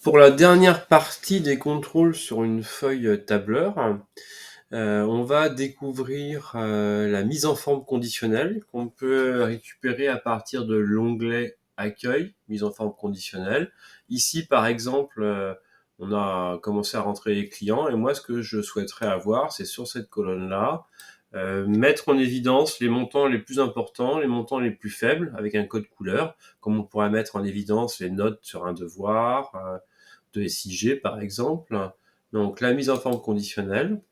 Pour la dernière partie des contrôles sur une feuille tableur, on va découvrir la mise en forme conditionnelle qu'on peut récupérer à partir de l'onglet Accueil, mise en forme conditionnelle. Ici, par exemple, on a commencé à rentrer les clients et moi, ce que je souhaiterais avoir, c'est sur cette colonne-là, mettre en évidence les montants les plus importants, les montants les plus faibles avec un code couleur, comme on pourrait mettre en évidence les notes sur un devoir, de SIG par exemple. Donc la mise en forme conditionnelle.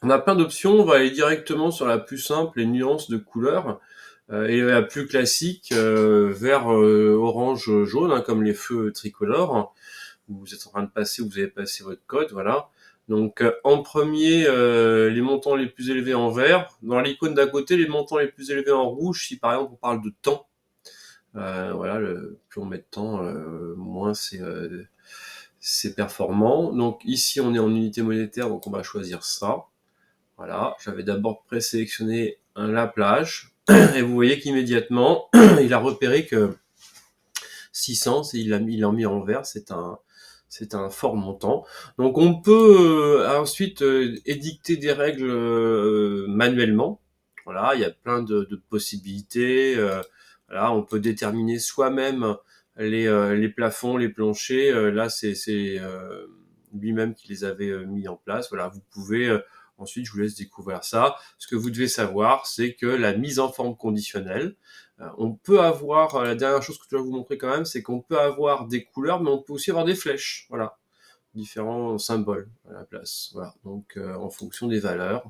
On a plein d'options, on va aller directement sur la plus simple, les nuances de couleurs, et la plus classique, vert, orange, jaune, hein, comme les feux tricolores. Vous êtes en train de passer, vous avez passé votre code, voilà. Donc en premier, les montants les plus élevés en vert. Dans l'icône d'à côté, les montants les plus élevés en rouge, si par exemple on parle de temps. Voilà, plus on met de temps, moins c'est performant. Donc ici, on est en unité monétaire, donc on va choisir ça. Voilà, j'avais d'abord présélectionné la plage, et vous voyez qu'immédiatement, il a repéré que 600, il l'a mis en vert, c'est un fort montant. Donc on peut ensuite édicter des règles manuellement. Voilà, il y a plein de possibilités. Voilà, on peut déterminer soi-même les plafonds, les planchers. Là, c'est lui-même qui les avait mis en place. Voilà, vous pouvez ensuite, je vous laisse découvrir ça. Ce que vous devez savoir, c'est que la mise en forme conditionnelle, on peut avoir, la dernière chose que je dois vous montrer quand même, c'est qu'on peut avoir des couleurs, mais on peut aussi avoir des flèches, voilà, différents symboles à la place. Voilà. Donc, en fonction des valeurs,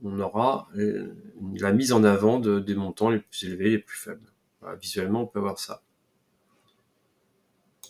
on aura la mise en avant des montants les plus élevés, les plus faibles. Voilà, visuellement, on peut avoir ça.